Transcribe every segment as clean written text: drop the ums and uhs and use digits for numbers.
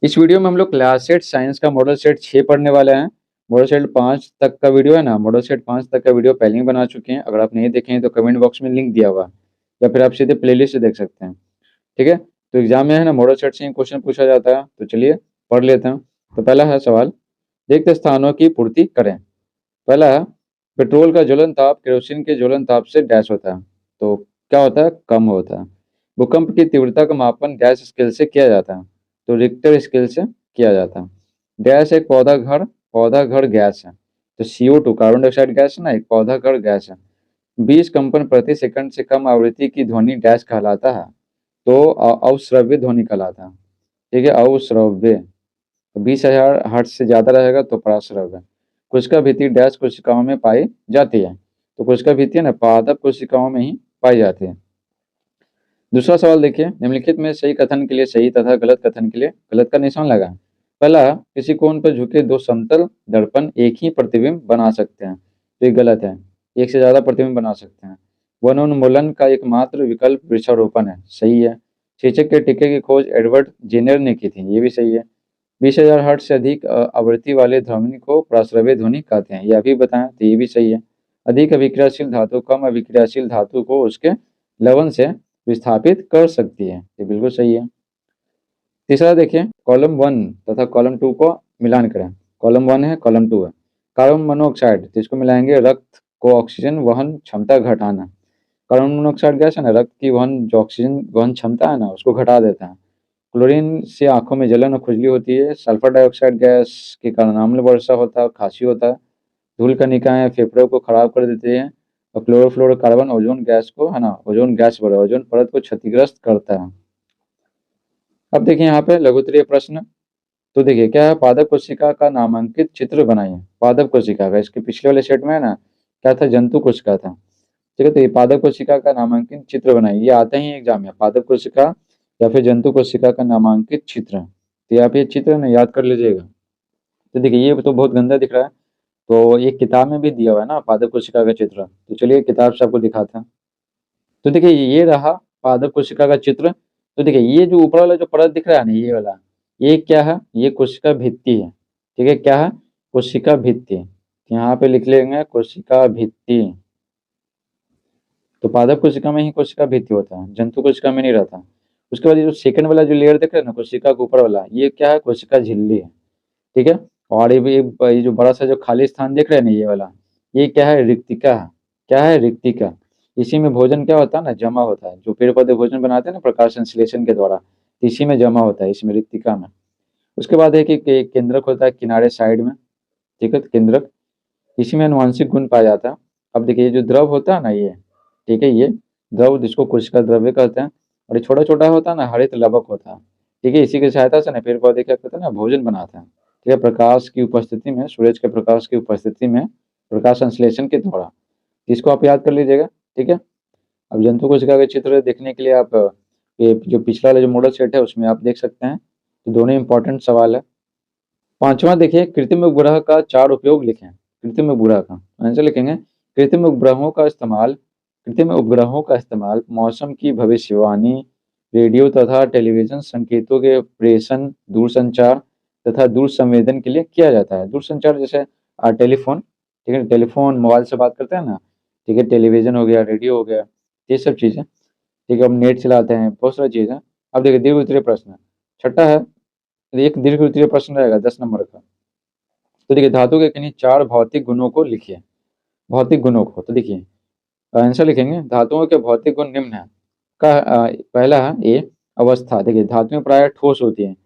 इस वीडियो में हम लोग क्लास 8 साइंस का मॉडल सेट 6 पढ़ने वाले हैं। मॉडल सेट 5 तक का वीडियो है ना, मॉडल सेट 5 तक का वीडियो पहले ही बना चुके हैं। अगर आप नहीं देखे हैं तो कमेंट बॉक्स में लिंक दिया हुआ है, या फिर आप सीधे प्लेलिस्ट से देख सकते हैं। ठीक है, तो एग्जाम में है ना मॉडल सेट से ही क्वेश्चन पूछा जाता है, तो चलिए पढ़ लेते हैं। तो पहला है सवाल, रिक्त स्थानों की पूर्ति करें। पहला है, पेट्रोल का ज्वलन ताप केरोसिन के ज्वलन ताप से डैश होता है, तो क्या होता है, कम होता है। भूकंप की तीव्रता का मापन गैस स्केल से किया जाता है, तो रिक्टर स्केल से किया जाता है। गैस एक पौधा घर गैस है, तो CO2 कार्बन डाइऑक्साइड गैस है ना, एक पौधा घर गैस है। 20 कंपन प्रति सेकंड से कम आवृत्ति की ध्वनि डैश कहलाता है, तो अवश्रव्य ध्वनि कहलाता है। ठीक है, अवश्रव्य। 20,000 हर्ट्ज से ज्यादा रहेगा तो पराश्रव्य। कोशिका भित्ति डैश कोशिकाओं में पाई जाती है, तो कोशिका भित्ति है ना पादप कोशिकाओं में ही पाई जाती है। दूसरा सवाल देखिए, निम्नलिखित में सही कथन के लिए सही तथा गलत कथन के लिए गलत का निशान लगाएं। पहला, किसी कोण पर झुके दो समतल दर्पण एक ही प्रतिबिंब बना सकते हैं, तो ये गलत है। एक से ज्यादा प्रतिबिंब बना सकते हैं। वनोन्मूलन का एकमात्र विकल्प वृक्षारोपण है, सही है। शीर्षक के टीके की खोज एडवर्ड जेनर ने की थी, ये भी सही है। 20,000 हर्ट्ज से अधिक आवृत्ति वाले ध्वनि को प्राश्रव्य ध्वनि कहते हैं, यह भी बताएं, तो ये भी सही है। अधिक अभिक्रियाशील धातु कम अभिक्रियाशील धातु को उसके लवण से विस्थापित कर सकती है, ये बिल्कुल सही है। तीसरा देखिए, कॉलम 1 तथा कॉलम 2 को मिलान करें। कॉलम 1 है, कॉलम 2 है। कार्बन मोनोऑक्साइड, तो इसको मिलाएंगे, रक्त को ऑक्सीजन वहन क्षमता घटाना। कार्बन मोनोऑक्साइड गैस है ना, रक्त की वहन जो ऑक्सीजन वहन क्षमता है ना, उसको घटा देता है। क्लोरीन से आंखों में जलन और खुजली होती है। सल्फर डाइऑक्साइड गैस के कारण अम्ल वर्षा होता है, खांसी होता है। धूल कणिकाएं फेफड़ों को खराब कर देती है। और क्लोरोफ्लोरोकार्बन ओजोन गैस को है ना, ओजोन गैस बोले, ओजोन परत को क्षतिग्रस्त करता है। अब देखिए यहाँ पे लघुत्तरीय प्रश्न, तो देखिए क्या है, पादप कोशिका का नामांकित चित्र बनाइए। पादप कोशिका का, इसके पिछले वाले सेट में है ना क्या था, जंतु कोशिका था। ठीक है, तो ये पादप कोशिका का नामांकित चित्र बनाइए, ये आता ही एग्जाम में, पादप कोशिका या फिर जंतु कोशिका का नामांकित चित्र। तो आप ये चित्र ना याद कर लीजिएगा। तो देखिए ये तो बहुत गंदा दिख रहा है, तो ये किताब में भी दिया हुआ है ना पादप कोशिका का चित्र, तो चलिए किताब से आपको दिखाते हैं। तो देखिए ये रहा पादप कोशिका का चित्र। तो देखिए ये जो ऊपर वाला जो परत दिख रहा है ना, ये वाला, ये क्या है, ये कोशिका भित्ति है। ठीक है, क्या है, कोशिका भित्ति। यहाँ पे लिख लेंगे कोशिका भित्ति। तो पादप कोशिका में ही कोशिका भित्ति होता है, जंतु कोशिका में नहीं रहता। उसके बाद ये जो सेकंड वाला जो लेयर देख रहे हैं ना कोशिका के ऊपर वाला, ये क्या है, कोशिका झिल्ली है। ठीक है, और ये जो बड़ा सा जो खाली स्थान देख रहे हैं ना, ये वाला, ये क्या है, रिक्तिका है। क्या है, रिक्तिका। इसी में भोजन क्या होता है ना, जमा होता है। जो पेड़ पौधे भोजन बनाते हैं ना प्रकाश संश्लेषण के द्वारा, तो इसी में जमा होता है, इसमें रिक्तिका में। उसके बाद है कि केंद्रक होता है किनारे साइड में। ठीक है, तो केंद्रक, इसी में अनुवांशिक गुण पाया जाता है। अब देखिए ये जो द्रव होता है ना, ये, ठीक है, ये द्रव जिसको कोशिका द्रव्य कहते हैं, और ये छोटा छोटा होता है ना, हरित लवक होता है। ठीक है, इसी की सहायता से ना पेड़ पौधे क्या करते हैं ना, भोजन बनाते हैं। ठीक है, प्रकाश की उपस्थिति में, सूरज के प्रकाश की उपस्थिति में, प्रकाश संश्लेषण के द्वारा। इसको आप याद कर लीजिएगा। ठीक है, अब जंतु कोशिका के चित्र देखने के लिए आप ये जो पिछला वाला जो मॉडल सेट है उसमें आप देख सकते हैं। तो दोनों इंपॉर्टेंट सवाल है। पांचवा देखिए, कृत्रिम उपग्रह का 4 उपयोग लिखें। कृत्रिम उपग्रह का आंसर लिखेंगे, कृत्रिम उपग्रहों का इस्तेमाल मौसम की भविष्यवाणी, रेडियो तथा टेलीविजन संकेतों के प्रेषण, दूरसंचार तथा दूर संवेदन के लिए किया जाता है। दूरसंचार जैसे टेलीफोन, ठीक है, टेलीफोन मोबाइल से बात करते हैं ना। ठीक है, टेलीविजन हो गया, रेडियो हो गया, ये सब चीजें। ठीक है, हम नेट चलाते हैं, बहुत सारी चीजें। अब देखिए दीर्घ उत्तरीय प्रश्न, छठा है, एक दीर्घ उत्तरीय प्रश्न रहेगा 10 नंबर का। तो देखिए धातु के किन्हीं 4 भौतिक गुणों को लिखिए। भौतिक गुणों को, तो देखिए आंसर लिखेंगे, धातुओं के भौतिक गुण निम्न है। पहला है ए, अवस्था। देखिए धातुएं प्राय ठोस होती हैं।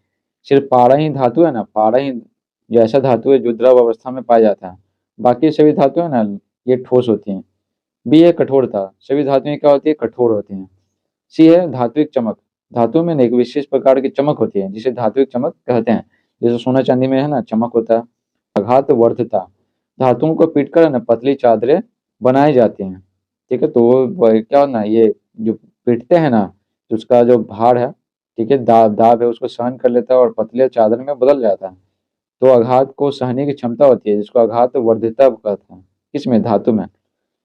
सिर्फ पारा ही धातु है ना, पारा ही जो ऐसा धातु है जो द्रव अवस्था में पाया जाता है। बाकी सभी धातु है ना, ये ठोस होती हैं। बी है कठोरता, सभी धातुएं क्या होती है, कठोर होती हैं। सी है धात्विक चमक, धातु में ना एक विशेष प्रकार की चमक होती है जिसे धात्विक चमक कहते हैं। जैसे सोना चांदी में है ना चमक होता है। आघात वर्धता, धातुओं को पीटकर है ना पतली चादरें बनाई जाती हैं। ठीक है, तो क्या ना, ये जो पीटते हैं ना, तो उसका जो भार है, ठीक है, दाब दाब है, उसको सहन कर लेता है और पतले चादर में बदल जाता है। तो आघात को सहने की क्षमता होती है, जिसको आघात वर्धिता कहते हैं, इसमें धातु में।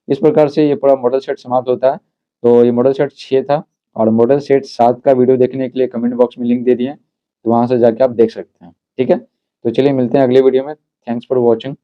इस प्रकार से ये पूरा मॉडल सेट समाप्त होता है। तो ये मॉडल सेट 6 था, और मॉडल सेट 7 का वीडियो देखने के लिए कमेंट बॉक्स में लिंक दे दिए। तो वहाँ से जाके आप देख सकते हैं। ठीक है? तो चलिए मिलते हैं अगले वीडियो में। Thanks for watching.